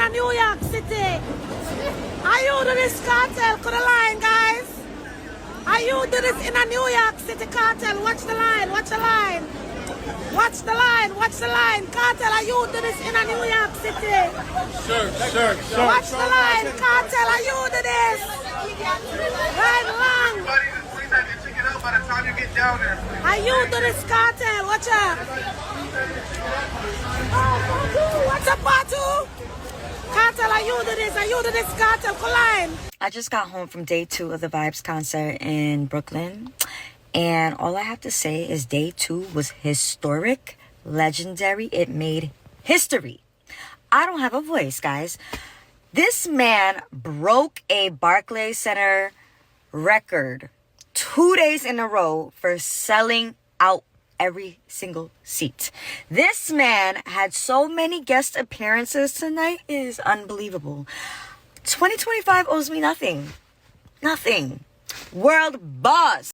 in a New York City. Are you do this cartel? Could the line, guys? Are you do this in a New York City cartel? Watch the line, watch the line. Watch the line, watch the line. Cartel, are you do this in a New York City? Sure. Watch the line, cartel, are you do this? Right along. By the time you get down there, Are you do this cartel? Watch out. Oh, what's up, Batu? Cartel, are you do this? Are you do this cartel? Line. I just got home from day 2 of the Vibes concert in Brooklyn. And all I have to say is day 2 was historic, legendary. It made history. I don't have a voice, guys. This man broke a Barclay Center record 2 days in a row for selling out every single seat. This man had so many guest appearances tonight. It is unbelievable. 2025 owes me nothing. Nothing. World boss.